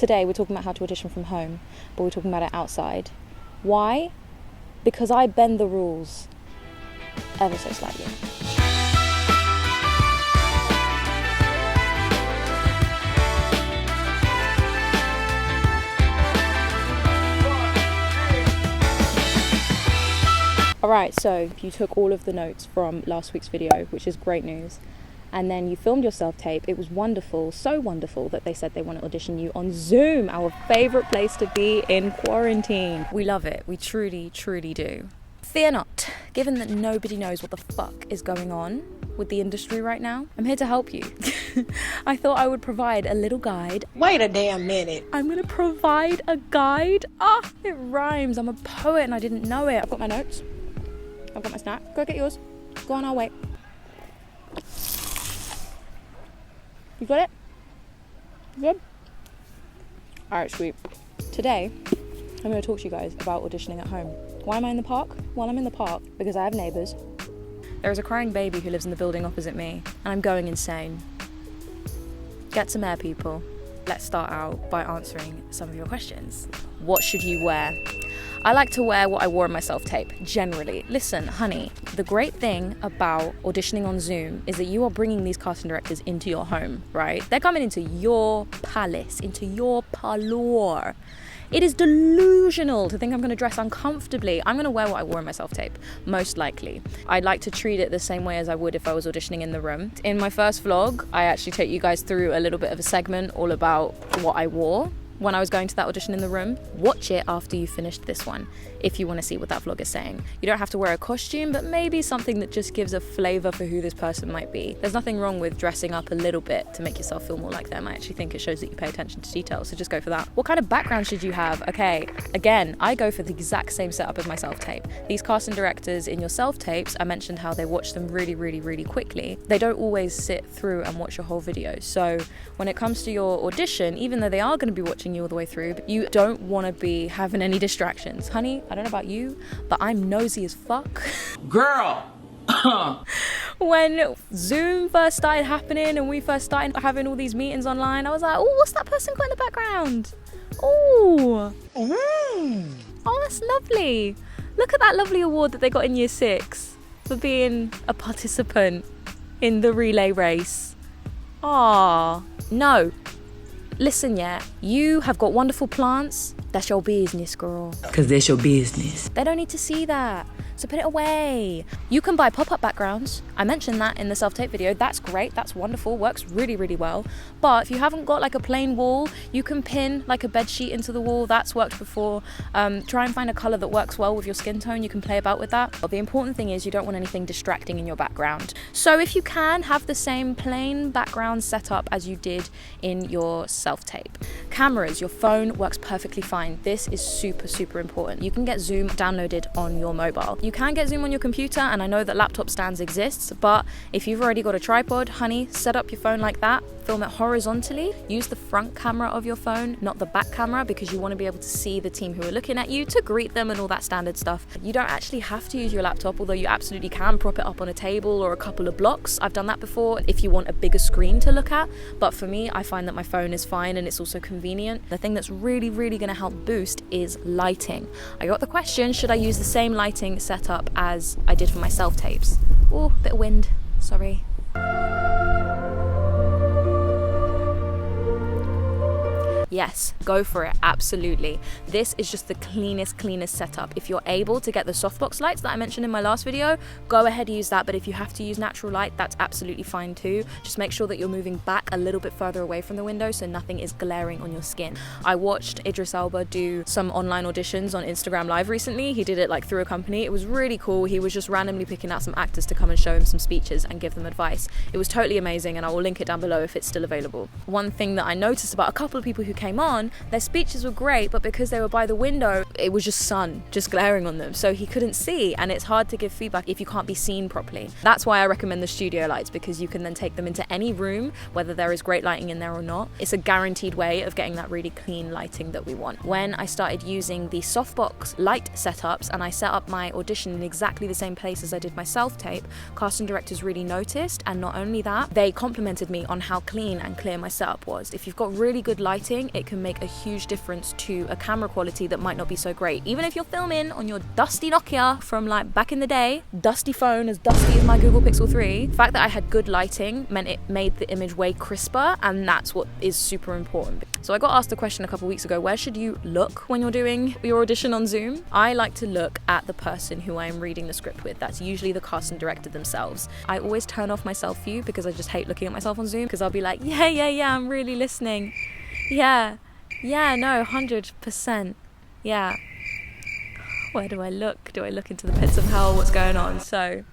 Today we're talking about how to audition from home, but we're talking about it outside. Why? Because I bend the rules ever so slightly. Alright, so you took all of the notes from last week's video, which is great news, and then you filmed your self-tape. It was wonderful, so wonderful that they said they want to audition you on Zoom, our favourite place to be in quarantine. We love it, we truly, truly do. Fear not, given that nobody knows what the fuck is going on with the industry right now, I'm here to help you. I thought I would provide a little guide. Wait a damn minute. I'm gonna provide a guide. It rhymes. I'm a poet and I didn't know it. I've got my notes. I've got my snack. Go get yours. Go on, I'll wait. You got it? You good? Alright, sweet. Today, I'm going to talk to you guys about auditioning at home. Why am I in the park? Well, I'm in the park because I have neighbours. There is a crying baby who lives in the building opposite me, and I'm going insane. Get some air, people. Let's start out by answering some of your questions. What should you wear? I like to wear what I wore in my self-tape, generally. Listen, honey, the great thing about auditioning on Zoom is that you are bringing these casting directors into your home, right? They're coming into your palace, into your parlour. It is delusional to think I'm going to dress uncomfortably. I'm going to wear what I wore in my self-tape, most likely. I'd like to treat it the same way as I would if I was auditioning in the room. In my first vlog, I actually take you guys through a little bit of a segment all about what I wore when I was going to that audition in the room. Watch it after you finished this one if you want to see what that vlog is saying. You don't have to wear a costume, but maybe something that just gives a flavour for who this person might be. There's nothing wrong with dressing up a little bit to make yourself feel more like them. I actually think it shows that you pay attention to detail, so just go for that. What kind of background should you have? Okay, again, I go for the exact same setup as my self-tape. These casting directors in your self-tapes, I mentioned how they watch them really, really, really quickly. They don't always sit through and watch your whole video. So when it comes to your audition, even though they are going to be watching you all the way through, but you don't want to be having any distractions. Honey, I don't know about you, but I'm nosy as fuck. Girl! When Zoom first started happening and we first started having all these meetings online, I was like, oh, what's that person got in the background? Oh, oh, that's lovely. Look at that lovely award that they got in year 6 for being a participant in the relay race. Ah, no. Listen, yeah, you have got wonderful plants. That's your business, girl. Because that's your business. They don't need to see that, so put it away. You can buy pop-up backgrounds. I mentioned that in the self-tape video. That's great, that's wonderful, works really, really well. But if you haven't got like a plain wall, you can pin like a bed sheet into the wall. That's worked before. Try and find a colour that works well with your skin tone. You can play about with that. But the important thing is you don't want anything distracting in your background. So if you can, have the same plain background setup as you did in your self-tape. Cameras, your phone works perfectly fine. This is super, super important. You can get Zoom downloaded on your mobile. You can get Zoom on your computer, and I know that laptop stands exist, but if you've already got a tripod, honey, set up your phone like that, film it horizontally, use the front camera of your phone, not the back camera, because you want to be able to see the team who are looking at you, to greet them and all that standard stuff. You don't actually have to use your laptop, although you absolutely can prop it up on a table or a couple of blocks. I've done that before if you want a bigger screen to look at, but for me, I find that my phone is fine and it's also convenient. The thing that's really, really going to help boost is lighting. I got the question, should I use the same lighting setup as I did for my self-tapes? Oh, bit of wind, sorry. Yes, go for it, absolutely. This is just the cleanest setup. If you're able to get the softbox lights that I mentioned in my last video, go ahead and use that, but if you have to use natural light, that's absolutely fine too. Just make sure that you're moving back a little bit further away from the window so nothing is glaring on your skin. I watched Idris Elba do some online auditions on Instagram Live recently. He did it like through a company. It was really cool. He was just randomly picking out some actors to come and show him some speeches and give them advice. It was totally amazing, and I will link it down below if it's still available. One thing that I noticed about a couple of people who came on, their speeches were great, but because they were by the window, it was just sun just glaring on them, so he couldn't see, and it's hard to give feedback if you can't be seen properly. That's why I recommend the studio lights, because you can then take them into any room, whether there is great lighting in there or not. It's a guaranteed way of getting that really clean lighting that we want. When I started using the softbox light setups and I set up my audition in exactly the same place as I did my self-tape, casting directors really noticed, and not only that, they complimented me on how clean and clear my setup was. If you've got really good lighting, lighting, it can make a huge difference to a camera quality that might not be so great. Even if you're filming on your dusty Nokia from like back in the day, dusty phone, as dusty as my Google Pixel 3, the fact that I had good lighting meant it made the image way crisper, and that's what is super important. So I got asked a question a couple weeks ago, where should you look when you're doing your audition on Zoom? I like to look at the person who I am reading the script with. That's usually the cast and director themselves. I always turn off my self view because I just hate looking at myself on Zoom, because I'll be like, yeah, I'm really listening. Yeah, no, 100%. Yeah. Where do I look? Do I look into the pits of hell? What's going on? So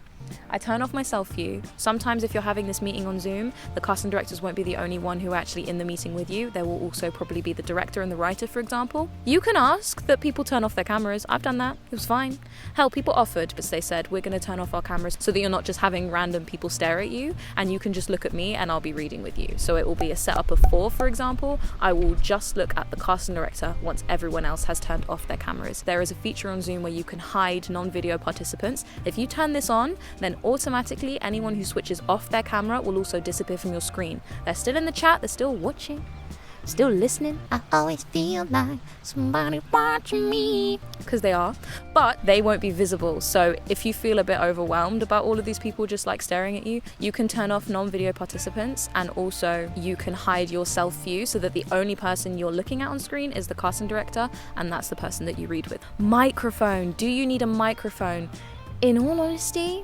I turn off my self view. Sometimes if you're having this meeting on Zoom, the cast and directors won't be the only one who are actually in the meeting with you. There will also probably be the director and the writer, for example. You can ask that people turn off their cameras. I've done that. It was fine. Hell, people offered, but they said, we're going to turn off our cameras so that you're not just having random people stare at you, and you can just look at me and I'll be reading with you. So it will be a setup of 4, for example. I will just look at the cast and director once everyone else has turned off their cameras. There is a feature on Zoom where you can hide non-video participants. If you turn this on, then automatically anyone who switches off their camera will also disappear from your screen. They're still in the chat, they're still watching, still listening. I always feel like somebody watching me, because they are, but they won't be visible. So if you feel a bit overwhelmed about all of these people just like staring at you, you can turn off non-video participants, and also you can hide your self view so that the only person you're looking at on screen is the casting director, and that's the person that you read with. Microphone. Do you need a microphone? In all honesty,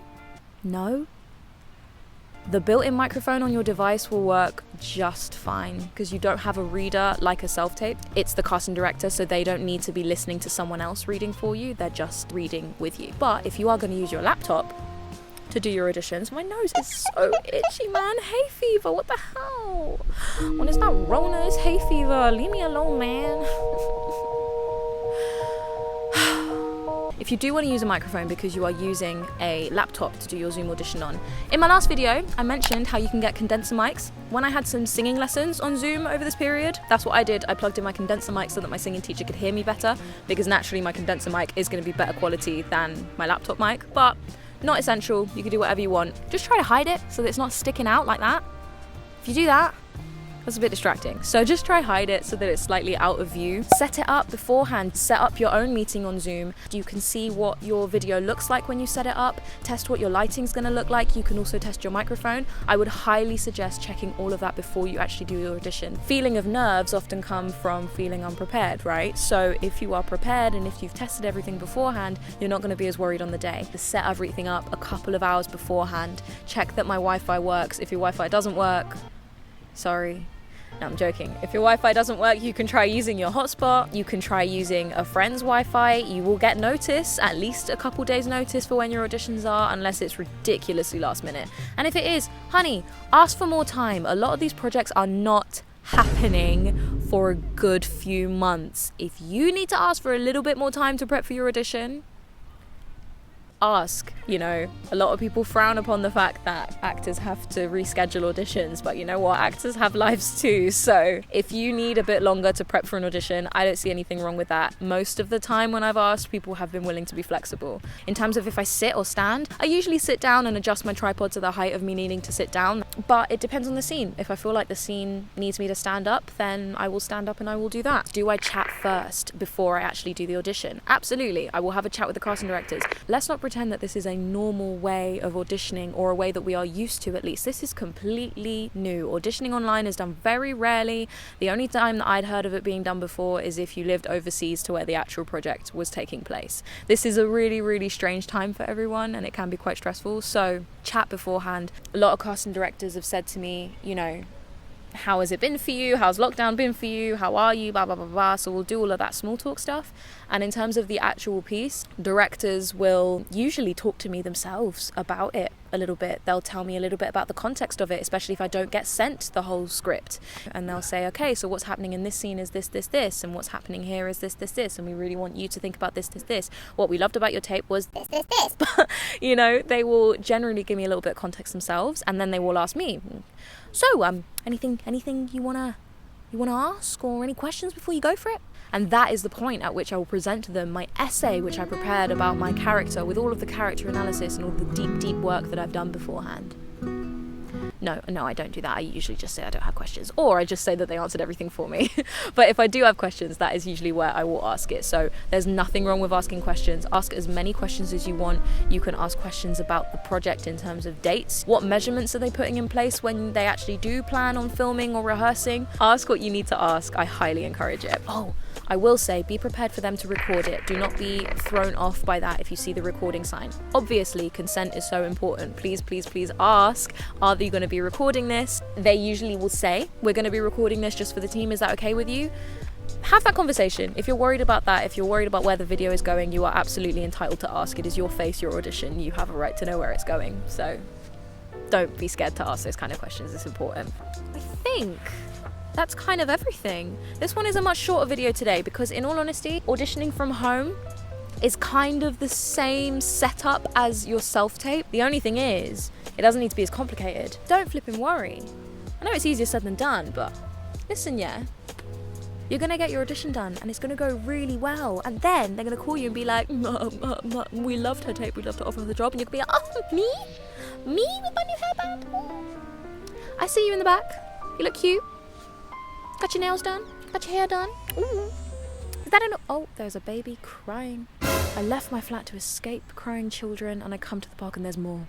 no. The built-in microphone on your device will work just fine because you don't have a reader like a self-tape. It's the casting director, so they don't need to be listening to someone else reading for you. They're just reading with you. But if you are going to use your laptop to do your auditions, my nose is so itchy, man. Hay fever, what the hell? When it's not Rona, it's hay fever. Leave me alone, man. If you do want to use a microphone because you are using a laptop to do your Zoom audition on, in my last video, I mentioned how you can get condenser mics. When I had some singing lessons on Zoom over this period, that's what I did. I plugged in my condenser mic so that my singing teacher could hear me better, because naturally my condenser mic is going to be better quality than my laptop mic, but not essential. You can do whatever you want. Just try to hide it so that it's not sticking out like that. If you do that, that's a bit distracting. So just try hide it so that it's slightly out of view. Set it up beforehand. Set up your own meeting on Zoom. You can see what your video looks like when you set it up. Test what your lighting's gonna look like. You can also test your microphone. I would highly suggest checking all of that before you actually do your audition. Feeling of nerves often come from feeling unprepared, right? So if you are prepared and if you've tested everything beforehand, you're not gonna be as worried on the day. Set everything up a couple of hours beforehand. Check that my Wi-Fi works. If your Wi-Fi doesn't work, sorry. No, I'm joking. If your Wi-Fi doesn't work, you can try using your hotspot. You can try using a friend's Wi-Fi. You will get notice, at least a couple days notice for when your auditions are, unless it's ridiculously last minute. And if it is, honey, ask for more time. A lot of these projects are not happening for a good few months. If you need to ask for a little bit more time to prep for your audition, ask. You know, a lot of people frown upon the fact that actors have to reschedule auditions, but you know what, actors have lives too. So if you need a bit longer to prep for an audition, I don't see anything wrong with that. Most of the time when I've asked, people have been willing to be flexible. In terms of if I sit or stand, I usually sit down and adjust my tripod to the height of me needing to sit down, but it depends on the scene. If I feel like the scene needs me to stand up, then I will stand up and I will do that. Do I chat first before I actually do the audition? Absolutely. I will have a chat with the casting directors. Let's not pretend that this is a normal way of auditioning, or a way that we are used to, at least. This is completely new. Auditioning online is done very rarely. The only time that I'd heard of it being done before is if you lived overseas to where the actual project was taking place. This is a really, really strange time for everyone, and it can be quite stressful. So chat beforehand. A lot of casting directors have said to me, you know, how has it been for you? How's lockdown been for you? How are you? Blah, blah, blah, blah. So we'll do all of that small talk stuff. And in terms of the actual piece, directors will usually talk to me themselves about it a little bit. They'll tell me a little bit about the context of it, especially if I don't get sent the whole script. And they'll say, okay, so what's happening in this scene is this, this, this. And what's happening here is this, this, this. And we really want you to think about this, this, this. What we loved about your tape was this, this, this. But, you know, they will generally give me a little bit of context themselves. And then they will ask me, so, anything you wanna ask, or any questions before you go for it? And that is the point at which I will present to them my essay, which I prepared about my character, with all of the character analysis and all the deep, deep work that I've done beforehand. No, I don't do that. I usually just say I don't have questions, or I just say that they answered everything for me. But if I do have questions, that is usually where I will ask it. So there's nothing wrong with asking questions. Ask as many questions as you want. You can ask questions about the project in terms of dates. What measurements are they putting in place when they actually do plan on filming or rehearsing? Ask what you need to ask. I highly encourage it. Oh, I will say, be prepared for them to record it. Do not be thrown off by that if you see the recording sign. Obviously, consent is so important. Please, please, please ask, are you going to be recording this? They usually will say, we're going to be recording this just for the team. Is that okay with you? Have that conversation. If you're worried about that, if you're worried about where the video is going, you are absolutely entitled to ask. It is your face, your audition. You have a right to know where it's going. So don't be scared to ask those kind of questions. It's important. I think that's kind of everything. This one is a much shorter video today because, in all honesty, auditioning from home is kind of the same setup as your self-tape. The only thing is, it doesn't need to be as complicated. Don't flipping worry. I know it's easier said than done, but listen, yeah, you're gonna get your audition done and it's gonna go really well. And then they're gonna call you and be like, we loved her tape, we'd love to offer her the job. And you're gonna be like, oh, me? Me with my new hairband? I see you in the back. You look cute. Got your nails done? Got your hair done? Ooh. Is that an... Oh, there's a baby crying. I left my flat to escape crying children, and I come to the park and there's more.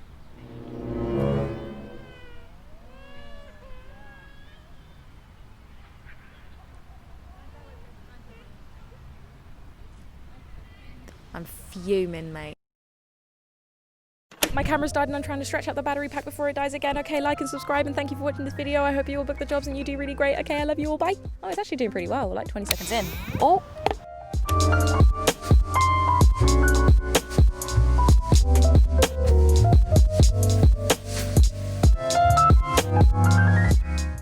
I'm fuming, mate. My camera's died and I'm trying to stretch out the battery pack before it dies again. Okay, like and subscribe, and thank you for watching this video. I hope you all book the jobs and you do really great. Okay, I love you all. Bye. Oh, it's actually doing pretty well. Like 20 seconds in. Oh.